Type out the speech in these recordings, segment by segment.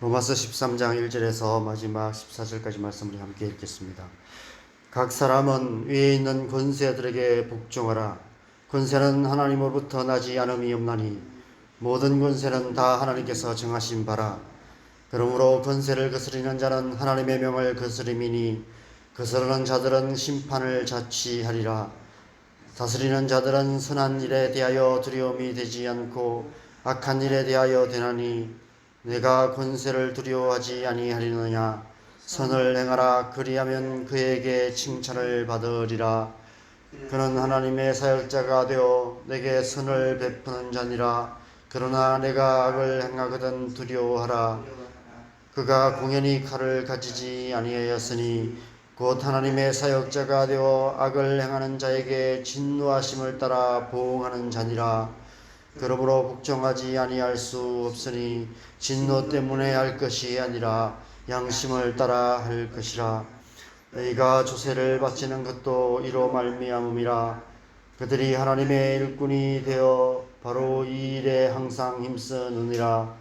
로마서 13장 1절에서 마지막 14절까지 말씀을 함께 읽겠습니다. 각 사람은 위에 있는 권세들에게 복종하라. 권세는 하나님으로부터 나지 않음이 없나니 모든 권세는 다 하나님께서 정하신 바라. 그러므로 권세를 거스리는 자는 하나님의 명을 거스림이니 거스르는 자들은 심판을 자취하리라. 다스리는 자들은 선한 일에 대하여 두려움이 되지 않고 악한 일에 대하여 되나니 내가 권세를 두려워하지 아니하리느냐. 선을 행하라. 그리하면 그에게 칭찬을 받으리라. 그는 하나님의 사역자가 되어 내게 선을 베푸는 자니라. 그러나 내가 악을 행하거든 두려워하라. 그가 공연히 칼을 가지지 아니하였으니 곧 하나님의 사역자가 되어 악을 행하는 자에게 진노하심을 따라 보응하는 자니라. 그러므로 복종하지 아니할 수 없으니 진노 때문에 할 것이 아니라 양심을 따라 할 것이라. 너희가 조세를 바치는 것도 이로 말미암음이라. 그들이 하나님의 일꾼이 되어 바로 이 일에 항상 힘쓰느니라.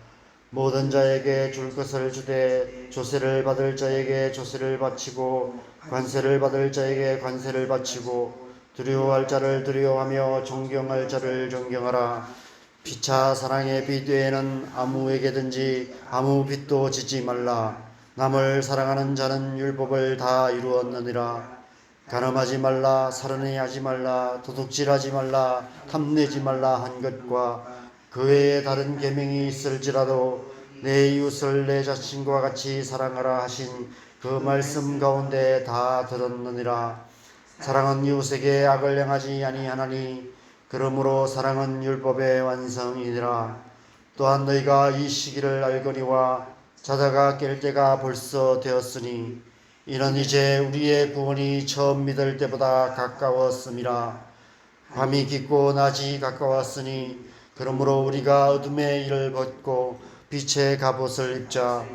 모든 자에게 줄 것을 주되 조세를 받을 자에게 조세를 바치고 관세를 받을 자에게 관세를 바치고 두려워할 자를 두려워하며 존경할 자를 존경하라. 피차 사랑의 빚 외에는 아무에게든지 아무 빚도 지지 말라. 남을 사랑하는 자는 율법을 다 이루었느니라. 간음하지 말라, 살인하지 말라, 도둑질하지 말라, 탐내지 말라 한 것과 그 외에 다른 계명이 있을지라도 내 이웃을 내 자신과 같이 사랑하라 하신 그 말씀 가운데 다 들었느니라. 사랑은 이웃에게 악을 행하지 아니하나니 그러므로 사랑은 율법의 완성이니라. 또한 너희가 이 시기를 알거니와 자다가 깰 때가 벌써 되었으니 이는 이제 우리의 구원이 처음 믿을 때보다 가까웠음이라. 밤이 깊고 낮이 가까웠으니 그러므로 우리가 어둠의 일을 벗고 빛의 갑옷을 입자.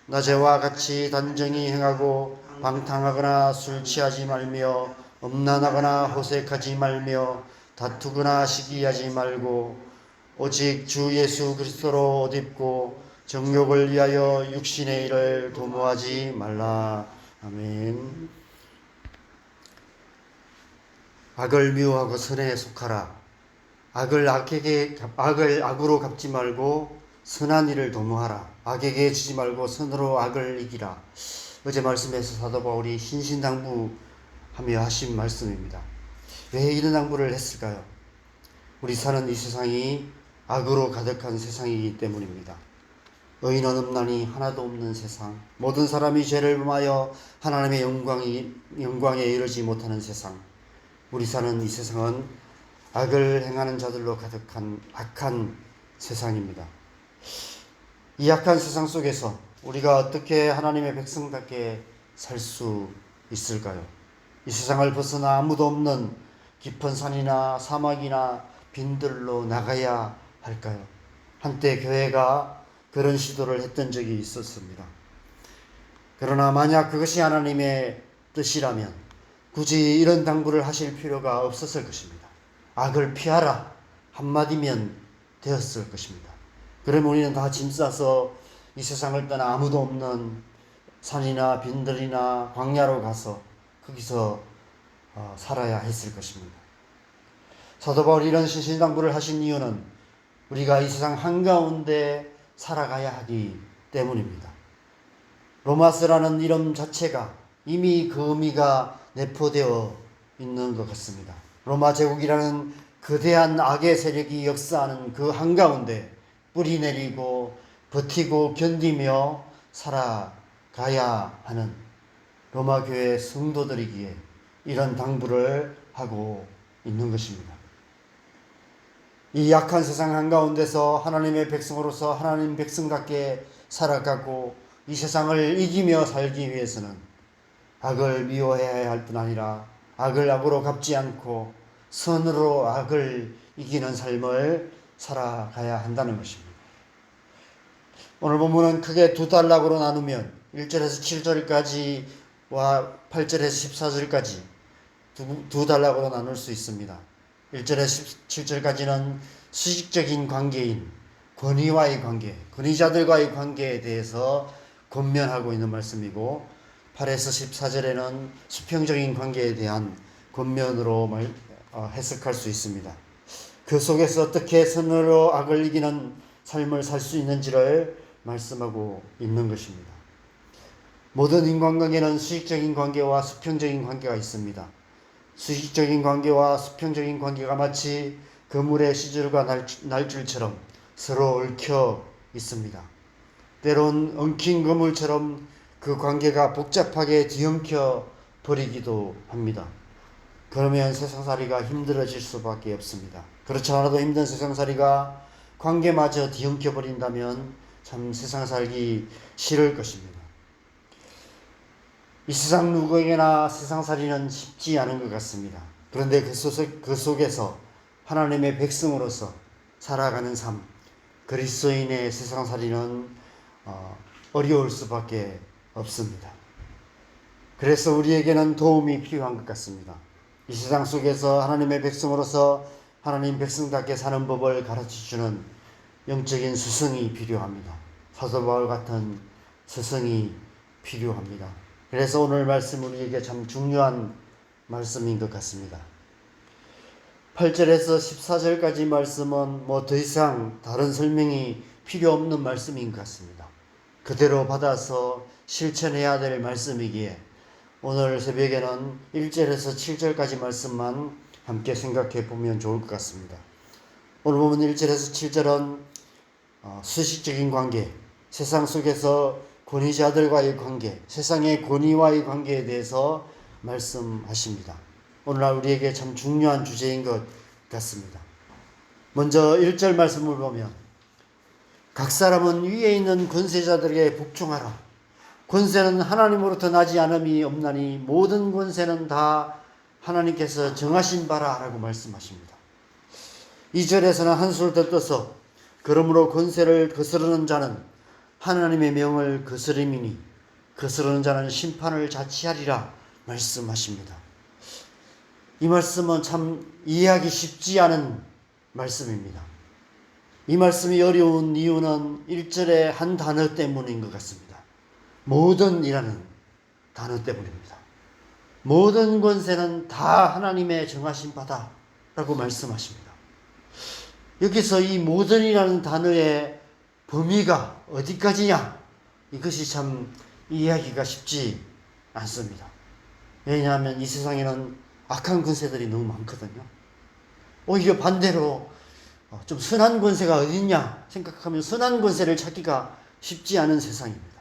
낮에와 같이 단정히 행하고 방탕하거나 술 취하지 말며 음란하거나 호색하지 말며 다투거나 시기하지 말고 오직 주 예수 그리스도로 옷 입고 정욕을 위하여 육신의 일을 도모하지 말라. 아멘. 악을 미워하고 선에 속하라. 악을 악으로 갚지 말고 선한 일을 도모하라. 악에게 지지 말고 선으로 악을 이기라. 어제 말씀에서 사도 바울이 신신당부하며 하신 말씀입니다. 왜 이런 당부를 했을까요? 우리 사는 이 세상이 악으로 가득한 세상이기 때문입니다. 의인은 없나니 하나도 없는 세상, 모든 사람이 죄를 범하여 하나님의 영광에 이르지 못하는 세상, 우리 사는 이 세상은 악을 행하는 자들로 가득한 악한 세상입니다. 이 악한 세상 속에서 우리가 어떻게 하나님의 백성답게 살 수 있을까요? 이 세상을 벗어나 아무도 없는 깊은 산이나 사막이나 빈들로 나가야 할까요? 한때 교회가 그런 시도를 했던 적이 있었습니다. 그러나 만약 그것이 하나님의 뜻이라면 굳이 이런 당부를 하실 필요가 없었을 것입니다. 악을 피하라 한마디면 되었을 것입니다. 그러면 우리는 다 짐 싸서 이 세상을 떠나 아무도 없는 산이나 빈들이나 광야로 가서 거기서 살아야 했을 것입니다. 사도 바울이 이런 신신당부를 하신 이유는 우리가 이 세상 한가운데 살아가야 하기 때문입니다. 로마서라는 이름 자체가 이미 그 의미가 내포되어 있는 것 같습니다. 로마 제국이라는 거대한 악의 세력이 역사하는 그 한가운데 뿌리 내리고 버티고 견디며 살아가야 하는 로마 교회 성도들이기에 이런 당부를 하고 있는 것입니다. 이 약한 세상 한가운데서 하나님의 백성으로서 하나님 백성답게 살아가고 이 세상을 이기며 살기 위해서는 악을 미워해야 할 뿐 아니라 악을 악으로 갚지 않고 선으로 악을 이기는 삶을 살아가야 한다는 것입니다. 오늘 본문은 크게 두 단락으로 나누면 1절에서 7절까지와 8절에서 14절까지 두 단락으로 나눌 수 있습니다. 1절에서 7절까지는 수직적인 관계인 권위와의 관계, 권위자들과의 관계에 대해서 권면하고 있는 말씀이고 8에서 14절에는 수평적인 관계에 대한 권면으로 해석할 수 있습니다. 그 속에서 어떻게 선으로 악을 이기는 삶을 살 수 있는지를 말씀하고 있는 것입니다. 모든 인간관계는 수직적인 관계와 수평적인 관계가 있습니다. 수직적인 관계와 수평적인 관계가 마치 그물의 시줄과 날줄처럼 서로 얽혀 있습니다. 때론 엉킨 그물처럼 그 관계가 복잡하게 뒤엉켜 버리기도 합니다. 그러면 세상살이가 힘들어질 수밖에 없습니다. 그렇지 않아도 힘든 세상살이가 관계마저 뒤엉켜 버린다면 참 세상 살기 싫을 것입니다. 이 세상 누구에게나 세상살이는 쉽지 않은 것 같습니다. 그런데 그 속에서 하나님의 백성으로서 살아가는 삶, 그리스도인의 세상살이는 어려울 수밖에 없습니다. 그래서 우리에게는 도움이 필요한 것 같습니다. 이 세상 속에서 하나님의 백성으로서 하나님 백성답게 사는 법을 가르쳐주는 영적인 스승이 필요합니다. 사도 바울 같은 스승이 필요합니다. 그래서 오늘 말씀 우리에게 참 중요한 말씀인 것 같습니다. 8절에서 14절까지 말씀은 더 이상 다른 설명이 필요 없는 말씀인 것 같습니다. 그대로 받아서 실천해야 될 말씀이기에 오늘 새벽에는 1절에서 7절까지 말씀만 함께 생각해 보면 좋을 것 같습니다. 오늘 보면 1절에서 7절은 수식적인 관계, 세상 속에서 권위자들과의 관계, 세상의 권위와의 관계에 대해서 말씀하십니다. 오늘날 우리에게 참 중요한 주제인 것 같습니다. 먼저 1절 말씀을 보면 각 사람은 위에 있는 권세자들에게 복종하라. 권세는 하나님으로부터 나지 않음이 없나니 모든 권세는 다 하나님께서 정하신 바라 라고 말씀하십니다. 2절에서는 한술 더 떠서 그러므로 권세를 거스르는 자는 하나님의 명을 거스름이니 거스르는 자는 심판을 자취하리라 말씀하십니다. 이 말씀은 참 이해하기 쉽지 않은 말씀입니다. 이 말씀이 어려운 이유는 1절의 한 단어 때문인 것 같습니다. 모든이라는 단어 때문입니다. 모든 권세는 다 하나님의 정하신 바다 라고 말씀하십니다. 여기서 이 모든이라는 단어의 범위가 어디까지냐? 이것이 참 이해하기가 쉽지 않습니다. 왜냐하면 이 세상에는 악한 권세들이 너무 많거든요. 오히려 반대로 좀 선한 권세가 어딨냐 생각하면 선한 권세를 찾기가 쉽지 않은 세상입니다.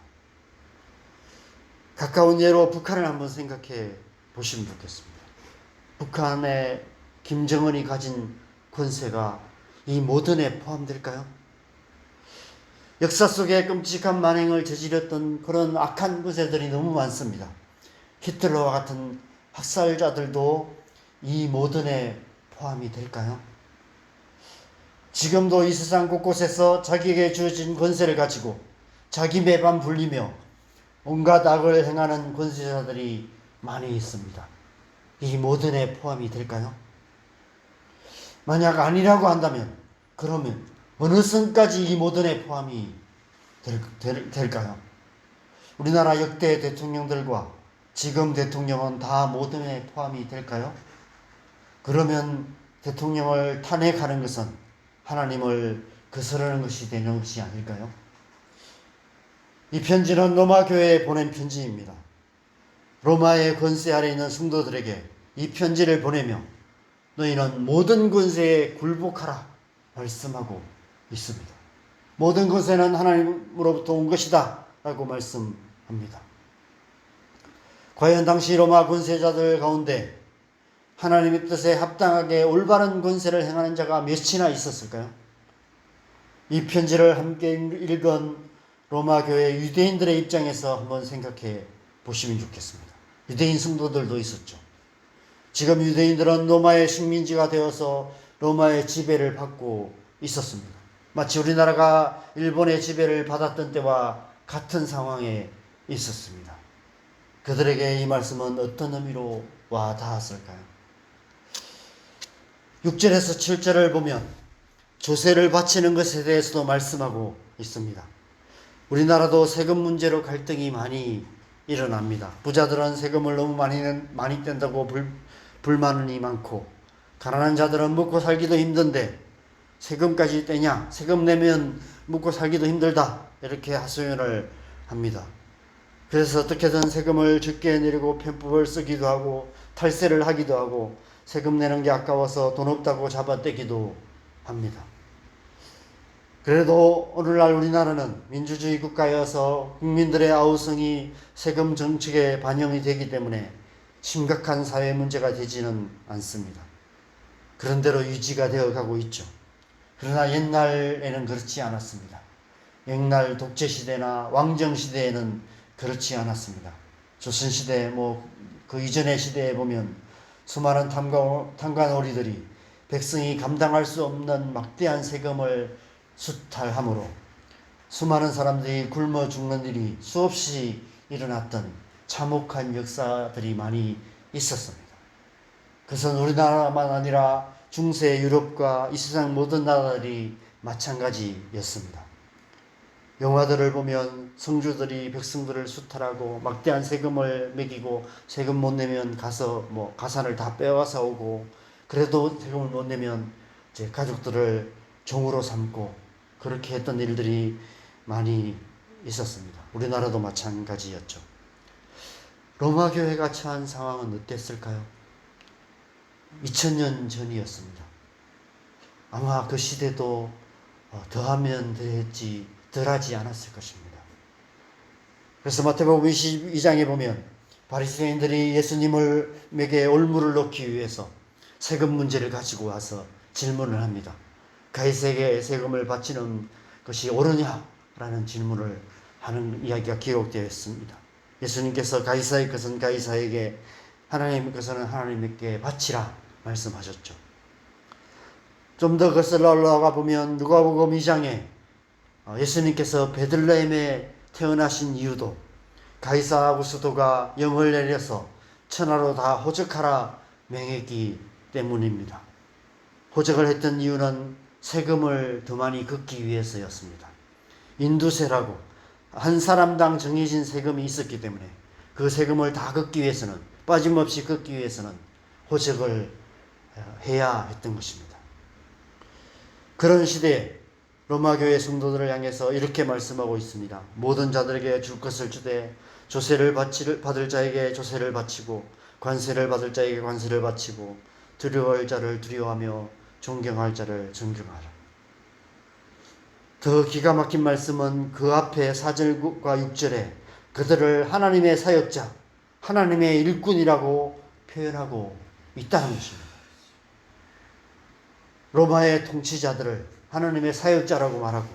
가까운 예로 북한을 한번 생각해 보시면 좋겠습니다. 북한의 김정은이 가진 권세가 이 모든에 포함될까요? 역사 속에 끔찍한 만행을 저질렀던 그런 악한 권세들이 너무 많습니다. 히틀러와 같은 학살자들도 이 모든에 포함이 될까요? 지금도 이 세상 곳곳에서 자기에게 주어진 권세를 가지고 자기 매반 불리며 온갖 악을 행하는 권세자들이 많이 있습니다. 이 모든에 포함이 될까요? 만약 아니라고 한다면 그러면 어느 선까지 이 모든에 포함이 될까요? 우리나라 역대 대통령들과 지금 대통령은 다 모든에 포함이 될까요? 그러면 대통령을 탄핵하는 것은 하나님을 거스르는 것이 되는 것이 아닐까요? 이 편지는 로마 교회에 보낸 편지입니다. 로마의 권세 아래 있는 성도들에게 이 편지를 보내며 너희는 모든 권세에 굴복하라 말씀하고 있습니다. 모든 권세는 하나님으로부터 온 것이다 라고 말씀합니다. 과연 당시 로마 권세자들 가운데 하나님의 뜻에 합당하게 올바른 권세를 행하는 자가 몇이나 있었을까요? 이 편지를 함께 읽은 로마 교회 유대인들의 입장에서 한번 생각해 보시면 좋겠습니다. 유대인 성도들도 있었죠. 지금 유대인들은 로마의 식민지가 되어서 로마의 지배를 받고 있었습니다. 마치 우리나라가 일본의 지배를 받았던 때와 같은 상황에 있었습니다. 그들에게 이 말씀은 어떤 의미로 와 닿았을까요? 6절에서 7절을 보면 조세를 바치는 것에 대해서도 말씀하고 있습니다. 우리나라도 세금 문제로 갈등이 많이 일어납니다. 부자들은 세금을 너무 많이 뗀다고 불만이 많고, 가난한 자들은 먹고 살기도 힘든데 세금까지 떼냐, 세금 내면 먹고 살기도 힘들다, 이렇게 하소연을 합니다. 그래서 어떻게든 세금을 적게 내리고 편법을 쓰기도 하고 탈세를 하기도 하고 세금 내는 게 아까워서 돈 없다고 잡아떼기도 합니다. 그래도 오늘날 우리나라는 민주주의 국가여서 국민들의 아우성이 세금 정책에 반영이 되기 때문에 심각한 사회 문제가 되지는 않습니다. 그런대로 유지가 되어 가고 있죠. 그러나 옛날에는 그렇지 않았습니다. 옛날 독재시대나 왕정시대에는 그렇지 않았습니다. 조선시대 그 이전의 시대에 보면 수많은 탐관오리들이 백성이 감당할 수 없는 막대한 세금을 수탈함으로 수많은 사람들이 굶어 죽는 일이 수없이 일어났던 참혹한 역사들이 많이 있었습니다. 그것은 우리나라만 아니라 중세 유럽과 이 세상 모든 나라들이 마찬가지였습니다. 영화들을 보면 성주들이 백성들을 수탈하고 막대한 세금을 매기고 세금 못 내면 가서 가산을 다 빼앗아 오고, 그래도 세금을 못 내면 이제 가족들을 종으로 삼고 그렇게 했던 일들이 많이 있었습니다. 우리나라도 마찬가지였죠. 로마 교회가 처한 상황은 어땠을까요? 2000년 전이었습니다. 아마 그 시대도 더하면 더했지 덜하지 않았을 것입니다. 그래서 마태복음 22장에 보면 바리새인들이 예수님에게 올무를 놓기 위해서 세금 문제를 가지고 와서 질문을 합니다. 가이사에게 세금을 바치는 것이 옳으냐라는 질문을 하는 이야기가 기록되어 있습니다. 예수님께서 가이사의 것은 가이사에게, 하나님의 것은 하나님께 바치라 말씀하셨죠. 좀 더 그것을 올라가 보면 누가복음 2장에 예수님께서 베들레헴에 태어나신 이유도 가이사 아구스도가 영을 내려서 천하로 다 호적하라 명했기 때문입니다. 호적을 했던 이유는 세금을 더 많이 걷기 위해서였습니다. 인두세라고 한 사람당 정해진 세금이 있었기 때문에 그 세금을 다 걷기 위해서는, 빠짐없이 걷기 위해서는 호적을 해야 했던 것입니다. 그런 시대에 로마 교회 성도들을 향해서 이렇게 말씀하고 있습니다. 모든 자들에게 줄 것을 주되 조세를 받을 자에게 조세를 바치고 관세를 받을 자에게 관세를 바치고 두려워할 자를 두려워하며 존경할 자를 존경하라. 더 기가 막힌 말씀은 그 앞에 4절과 6절에 그들을 하나님의 사역자, 하나님의 일꾼이라고 표현하고 있다는 것입니다. 로마의 통치자들을 하나님의 사역자라고 말하고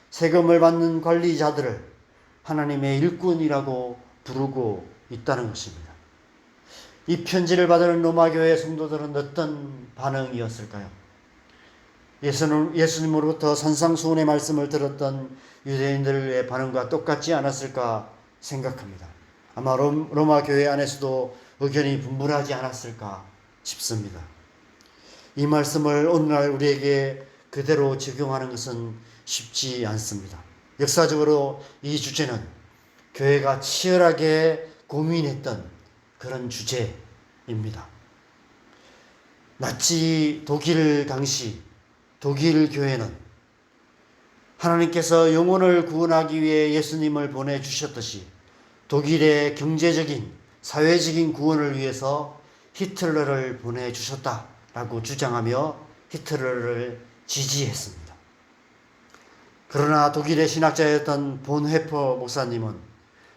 세금을 받는 관리자들을 하나님의 일꾼이라고 부르고 있다는 것입니다. 이 편지를 받은 로마 교회 성도들은 어떤 반응이었을까요? 예수님으로부터 산상수훈의 말씀을 들었던 유대인들의 반응과 똑같지 않았을까 생각합니다. 아마 로마 교회 안에서도 의견이 분분하지 않았을까 싶습니다. 이 말씀을 오늘날 우리에게 그대로 적용하는 것은 쉽지 않습니다. 역사적으로 이 주제는 교회가 치열하게 고민했던 그런 주제입니다. 나치 독일 당시 독일 교회는 하나님께서 영혼을 구원하기 위해 예수님을 보내주셨듯이 독일의 경제적인, 사회적인 구원을 위해서 히틀러를 보내주셨다라고 주장하며 히틀러를 지지했습니다. 그러나 독일의 신학자였던 본헤퍼 목사님은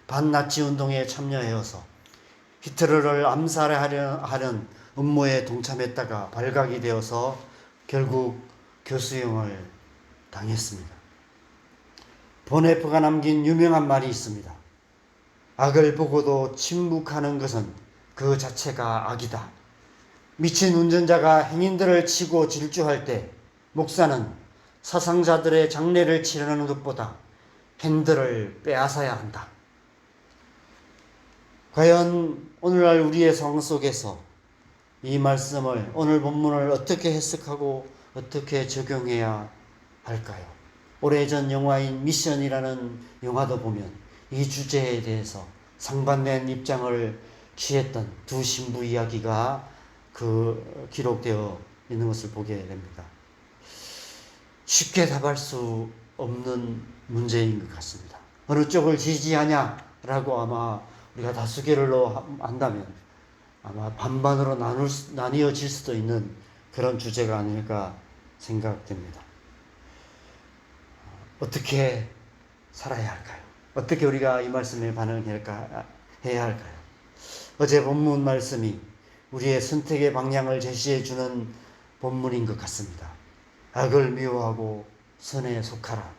반나치 운동에 참여해서 히틀러를 암살하려는 음모에 동참했다가 발각이 되어서 결국 교수형을 당했습니다. 본헤퍼가 남긴 유명한 말이 있습니다. 악을 보고도 침묵하는 것은 그 자체가 악이다. 미친 운전자가 행인들을 치고 질주할 때 목사는 사상자들의 장례를 치르는 것보다 핸들을 빼앗아야 한다. 과연 오늘날 우리의 상황 속에서 이 말씀을, 오늘 본문을 어떻게 해석하고 어떻게 적용해야 할까요? 오래전 영화인 미션이라는 영화도 보면 이 주제에 대해서 상반된 입장을 취했던 두 신부 이야기가 기록되어 있는 것을 보게 됩니다. 쉽게 답할 수 없는 문제인 것 같습니다. 어느 쪽을 지지하냐라고 아마 우리가 다수결로 한다면 아마 반반으로 나뉘어질 수도 있는 그런 주제가 아닐까 생각됩니다. 어떻게 살아야 할까요? 어떻게 우리가 이 말씀에 반응해야 할까요? 어제 본문 말씀이 우리의 선택의 방향을 제시해 주는 본문인 것 같습니다. 악을 미워하고 선에 속하라.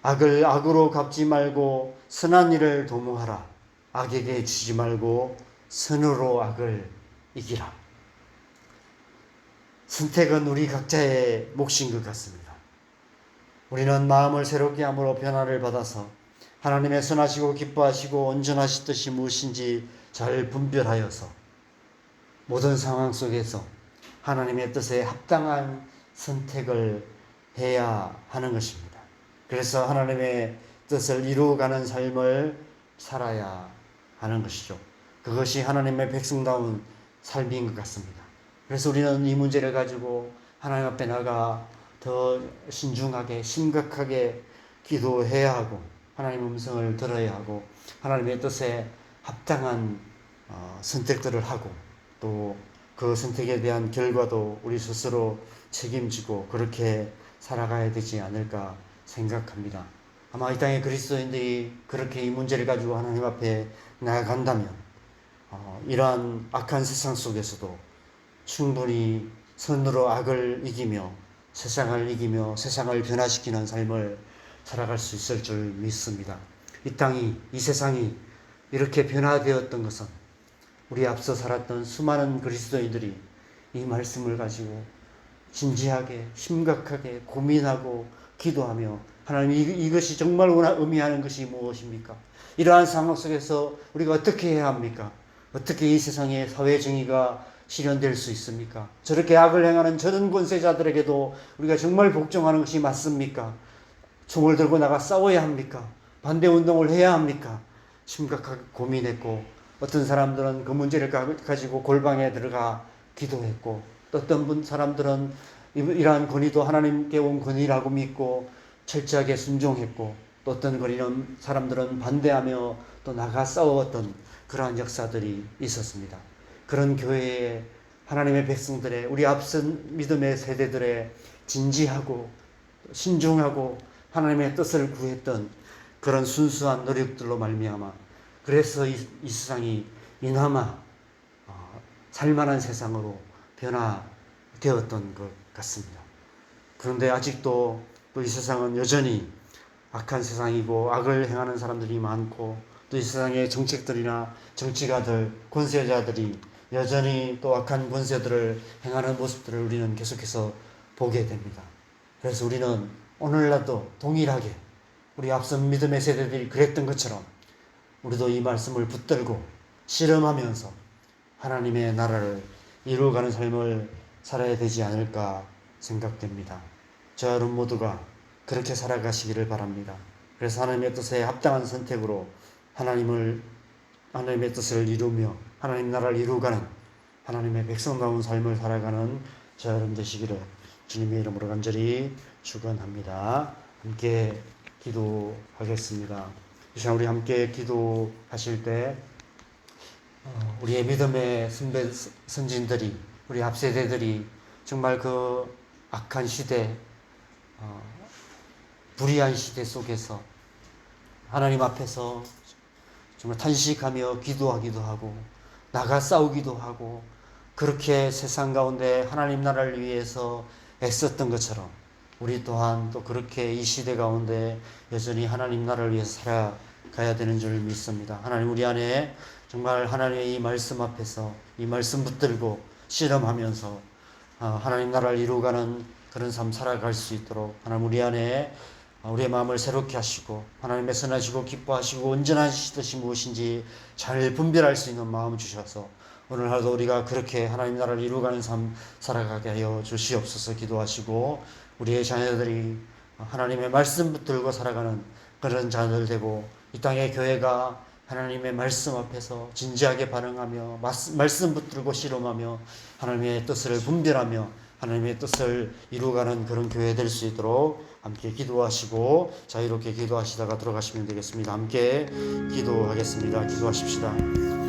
악을 악으로 갚지 말고 선한 일을 도모하라. 악에게 주지 말고 선으로 악을 이기라. 선택은 우리 각자의 몫인 것 같습니다. 우리는 마음을 새롭게 함으로 변화를 받아서 하나님의 선하시고 기뻐하시고 온전하신 뜻이 무엇인지 잘 분별하여서 모든 상황 속에서 하나님의 뜻에 합당한 선택을 해야 하는 것입니다. 그래서 하나님의 뜻을 이루어가는 삶을 살아야 하는 것이죠. 그것이 하나님의 백성다운 삶인 것 같습니다. 그래서 우리는 이 문제를 가지고 하나님 앞에 나가 더 신중하게 심각하게 기도해야 하고 하나님의 음성을 들어야 하고 하나님의 뜻에 합당한 선택들을 하고 또 그 선택에 대한 결과도 우리 스스로 책임지고 그렇게 살아가야 되지 않을까 생각합니다. 아마 이 땅의 그리스도인들이 그렇게 이 문제를 가지고 하나님 앞에 나아간다면 이러한 악한 세상 속에서도 충분히 선으로 악을 이기며 세상을 변화시키는 삶을 살아갈 수 있을 줄 믿습니다. 이 세상이 이렇게 변화되었던 것은 우리 앞서 살았던 수많은 그리스도인들이 이 말씀을 가지고 진지하게 심각하게 고민하고 기도하며 하나님 이것이 정말 의미하는 것이 무엇입니까? 이러한 상황 속에서 우리가 어떻게 해야 합니까? 어떻게 이 세상에 사회 정의가 실현될 수 있습니까? 저렇게 악을 행하는 저런 권세자들에게도 우리가 정말 복종하는 것이 맞습니까? 총을 들고 나가 싸워야 합니까? 반대 운동을 해야 합니까? 심각하게 고민했고 어떤 사람들은 그 문제를 가지고 골방에 들어가 기도했고 또 어떤 사람들은 이러한 권위도 하나님께 온 권위라고 믿고 철저하게 순종했고 또 어떤 사람들은 반대하며 또 나가 싸웠던 그러한 역사들이 있었습니다. 그런 교회에 하나님의 백성들의 우리 앞선 믿음의 세대들의 진지하고 신중하고 하나님의 뜻을 구했던 그런 순수한 노력들로 말미암아 그래서 이 세상이 이나마 살만한 세상으로 변화되었던 것 같습니다. 그런데 아직도 또 이 세상은 여전히 악한 세상이고 악을 행하는 사람들이 많고 또 이 세상의 정책들이나 정치가들, 권세자들이 여전히 또 악한 권세들을 행하는 모습들을 우리는 계속해서 보게 됩니다. 그래서 우리는 오늘날도 동일하게 우리 앞선 믿음의 세대들이 그랬던 것처럼 우리도 이 말씀을 붙들고 실험하면서 하나님의 나라를 이루어가는 삶을 살아야 되지 않을까 생각됩니다. 저 여러분 모두가 그렇게 살아가시기를 바랍니다. 그래서 하나님의 뜻에 합당한 선택으로 하나님의 뜻을 이루며 하나님 나라를 이루어가는 하나님의 백성다운 삶을 살아가는 저 여러분 되시기를 주님의 이름으로 간절히 축원합니다. 함께 기도하겠습니다. 이 시간 우리 함께 기도하실 때 우리의 믿음의 선진들이 우리 앞세대들이 정말 그 악한 시대 불의한 시대 속에서 하나님 앞에서 정말 탄식하며 기도하기도 하고 나가 싸우기도 하고 그렇게 세상 가운데 하나님 나라를 위해서 애썼던 것처럼 우리 또한 또 그렇게 이 시대 가운데 여전히 하나님 나라를 위해서 살아가야 되는 줄 믿습니다. 하나님 우리 안에 정말 하나님의 이 말씀 앞에서 이 말씀 붙들고 실험하면서 하나님 나라를 이루어가는 그런 삶 살아갈 수 있도록 하나님 우리 안에 우리의 마음을 새롭게 하시고 하나님의 선하시고 기뻐하시고 온전하신 뜻이 무엇인지 잘 분별할 수 있는 마음 주셔서 오늘 하루도 우리가 그렇게 하나님 나라를 이루어가는 삶 살아가게 하여 주시옵소서. 기도하시고 우리의 자녀들이 하나님의 말씀 붙들고 살아가는 그런 자녀들 되고, 이 땅의 교회가 하나님의 말씀 앞에서 진지하게 반응하며 말씀 붙들고 씨름하며 하나님의 뜻을 분별하며 하나님의 뜻을 이루어가는 그런 교회 될 수 있도록 함께 기도하시고 자유롭게 기도하시다가 들어가시면 되겠습니다. 함께 기도하겠습니다. 기도하십시다.